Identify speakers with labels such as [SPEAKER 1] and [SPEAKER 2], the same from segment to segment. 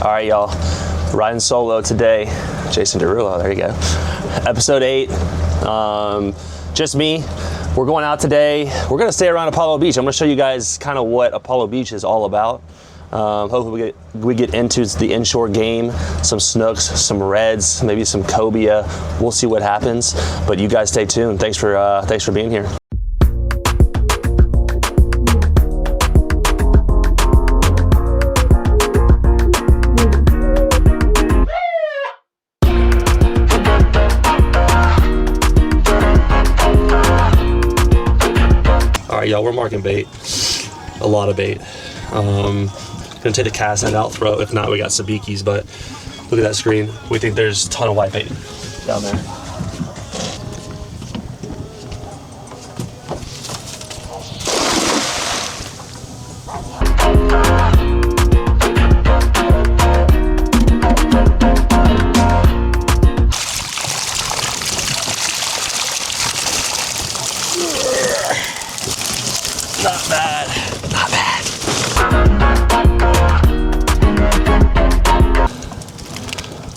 [SPEAKER 1] All right, y'all, riding solo today. Jason Derulo, there you go. Episode 8, just me. We're going out today. We're gonna stay around Apollo Beach. I'm gonna show you guys kind of what Apollo Beach is all about. Hopefully we get into the inshore game, some snooks, some reds, maybe some cobia. We'll see what happens, but you guys stay tuned. Thanks for being here. All right, y'all, we're marking bait, a lot of bait. Gonna take the cast net out, throw it. If not, we got sabikis, but look at that screen. We think there's a ton of white bait down there. Not bad, not bad.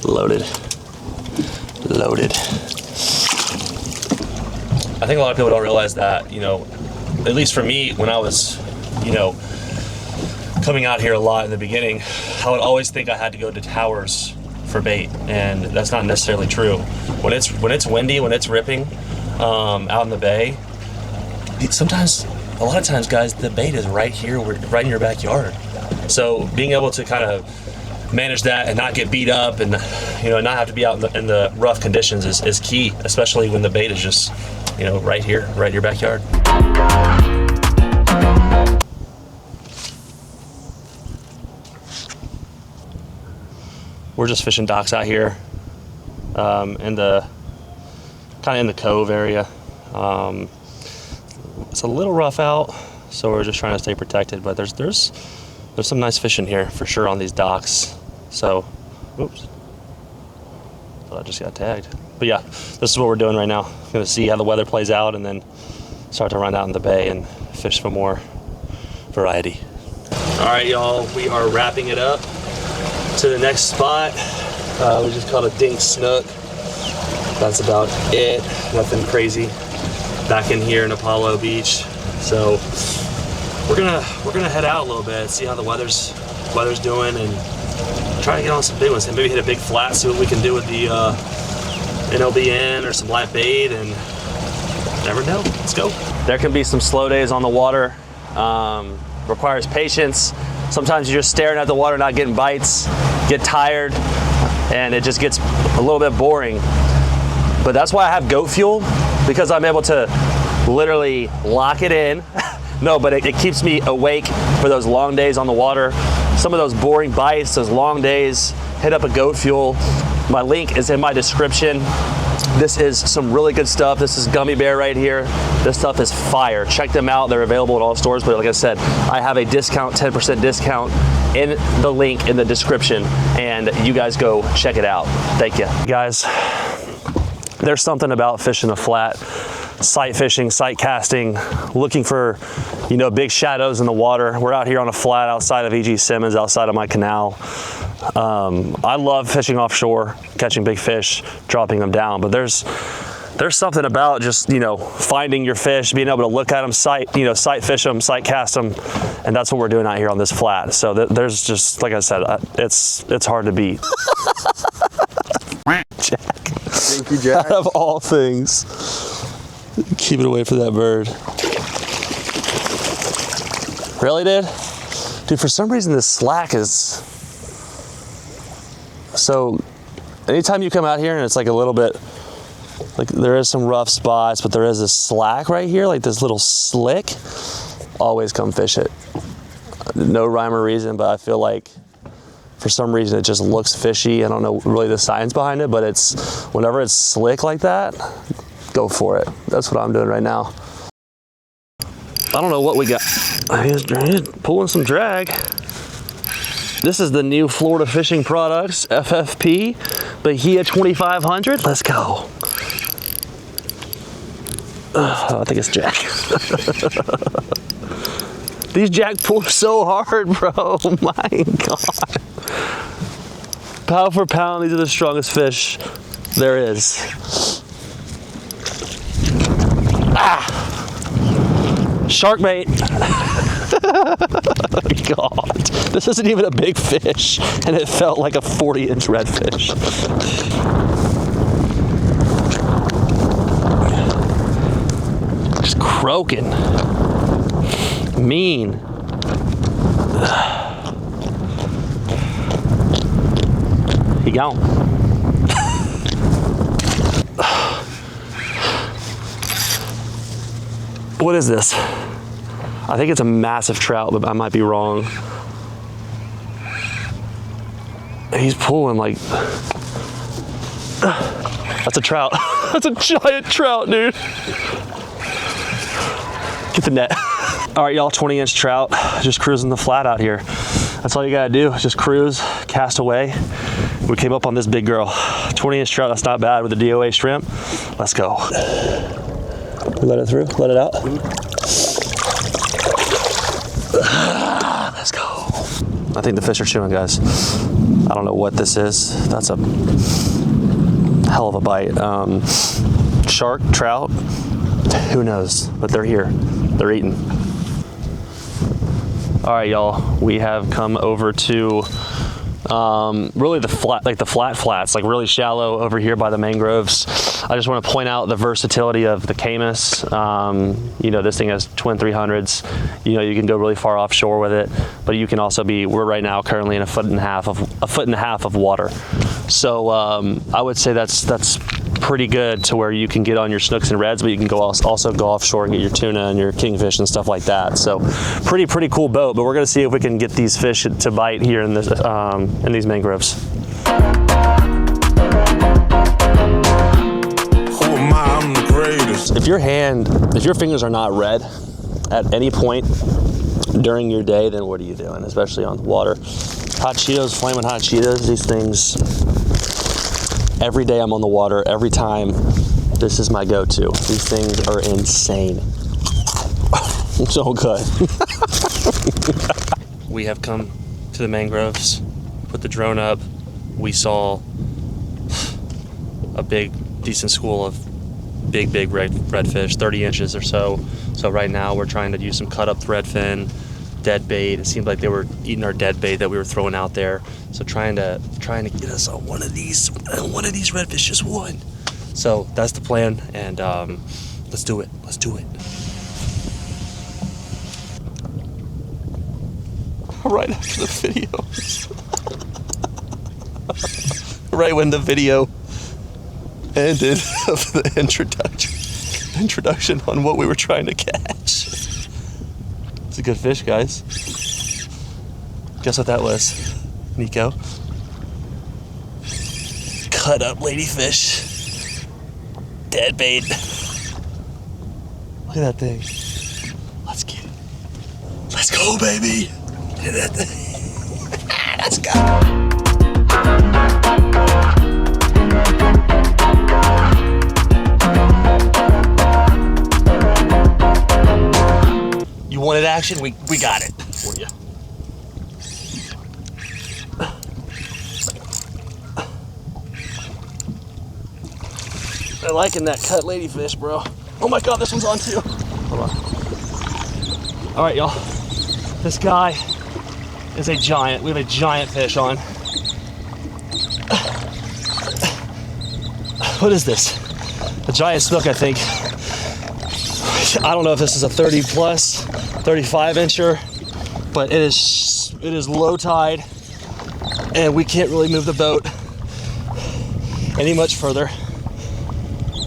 [SPEAKER 1] Loaded. I think a lot of people don't realize that, you know, at least for me, when I was, you know, coming out here a lot in the beginning, I would always think I had to go to towers for bait, and that's not necessarily true. When it's windy, when it's ripping out in the bay, sometimes, a lot of times, guys, the bait is right here, right in your backyard. So being able to kind of manage that and not get beat up and, you know, not have to be out in the rough conditions is key, especially when the bait is just, you know, right here, right in your backyard. We're just fishing docks out here, in the cove area. It's a little rough out, so we're just trying to stay protected, but there's some nice fishing here for sure on these docks. So, oops, thought I just got tagged. But yeah, this is what we're doing right now. Gonna see how the weather plays out and then start to run out in the bay and fish for more variety. All right, y'all, we are wrapping it up to the next spot. We just caught a dink snook. That's about it, nothing crazy back in here in Apollo Beach. So we're gonna head out a little bit, see how the weather's doing, and try to get on some big ones and maybe hit a big flat, see what we can do with the NLBN or some live bait, and never know. Let's go. There can be some slow days on the water. Requires patience. Sometimes you're just staring at the water, not getting bites, get tired, and it just gets a little bit boring. But that's why I have goat fuel, because I'm able to literally lock it in. No, but it keeps me awake for those long days on the water. Some of those boring bites, those long days, hit up a goat fuel. My link is in my description. This is some really good stuff. This is gummy bear right here. This stuff is fire. Check them out. They're available at all stores, but like I said, I have a discount, 10% discount in the link in the description, and you guys go check it out. Thank you. Guys, there's something about fishing a flat, sight fishing, sight casting, looking for, you know, big shadows in the water. We're out here on a flat outside of E.G. Simmons, outside of my canal. I love fishing offshore, catching big fish, dropping them down, but there's something about just, you know, finding your fish, being able to look at them, sight fish them, sight cast them, and that's what we're doing out here on this flat. So there's just, like I said, it's hard to beat. Jack.
[SPEAKER 2] Thank you, Jack.
[SPEAKER 1] Out of all things, keep it away from that bird. Really, dude? Dude, for some reason this slack is so. Anytime you come out here and it's like a little bit, like there is some rough spots, but there is this slack right here, like this little slick. Always come fish it. No rhyme or reason, but I feel like for some reason it just looks fishy. I don't know really the science behind it, but it's whenever it's slick like that, go for it. That's what I'm doing right now. I don't know what we got. He's pulling some drag. This is the new Florida Fishing Products FFP Bahia 2500. Let's go. I think it's Jack. These Jack pull so hard, bro. My God. Pound for pound, these are the strongest fish there is. Ah! Shark bait. God, this isn't even a big fish, and it felt like a 40-inch redfish. Just croaking. Mean. He gone. What is this? I think it's a massive trout, but I might be wrong. He's pulling like... That's a trout. That's a giant trout, dude. Get the net. All right, y'all, 20-inch trout. Just cruising the flat out here. That's all you gotta do, just cruise, cast away. We came up on this big girl. 20-inch trout, that's not bad with the DOA shrimp. Let's go. We let it through, let it out. Let's go. I think the fish are chewing, guys. I don't know what this is. That's a hell of a bite. Shark, trout, who knows? But they're here, they're eating. All right, y'all, we have come over to really the flat flats, like really shallow over here by the mangroves. I just want to point out the versatility of the Camus. You know, this thing has twin 300s. You know, you can go really far offshore with it, but you can also be, we're right now currently in a foot and a half of water. So I would say that's pretty good to where you can get on your snooks and reds, but you can go also go offshore and get your tuna and your kingfish and stuff like that. So pretty cool boat, but we're gonna see if we can get these fish to bite here in this in these mangroves. If your fingers are not red at any point during your day, then what are you doing, especially on the water? Hot Cheetos, flaming hot Cheetos, these things, every day I'm on the water, every time, this is my go-to. These things are insane. So good. We have come to the mangroves, put the drone up. We saw a decent school of big redfish, 30 inches or so. So right now we're trying to use some cut up threadfin, dead bait. It seemed like they were eating our dead bait that we were throwing out there. So trying to get us on one of these redfish, just one. So that's the plan, and let's do it. Let's do it. Right after the video. Right when the video ended of the introduction on what we were trying to catch. It's a good fish, guys. Guess what that was, Nico? Cut up ladyfish. Dead bait. Look at that thing. Let's get it. Let's go, baby. Look at that thing. Let's go. You wanted action? We got it for you. They're liking that cut ladyfish, bro. Oh my God, this one's on too. Hold on. All right, y'all. This guy is a giant. We have a giant fish on. What is this? A giant snook, I think. I don't know if this is a 30 plus, 35 incher, but it is low tide, and we can't really move the boat any much further.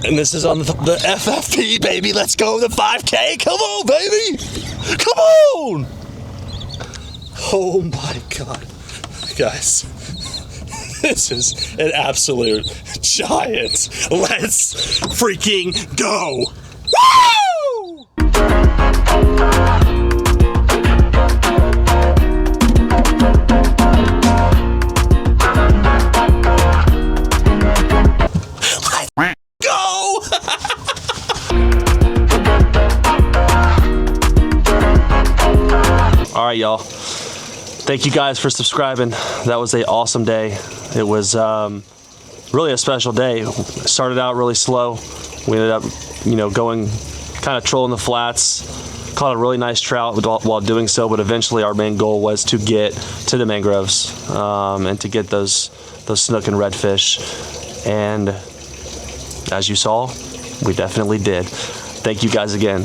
[SPEAKER 1] And this is on the FFP, baby. Let's go, the 5K. Come on, baby. Come on. Oh my God, guys. This is an absolute giant. Let's freaking go. Woo! Let's go! All right, y'all. Thank you guys for subscribing. That was an awesome day. It was really a special day. It started out really slow. We ended up, going kind of trolling the flats. Caught a really nice trout while doing so, but eventually our main goal was to get to the mangroves and to get those snook and redfish. And as you saw, we definitely did. Thank you guys again.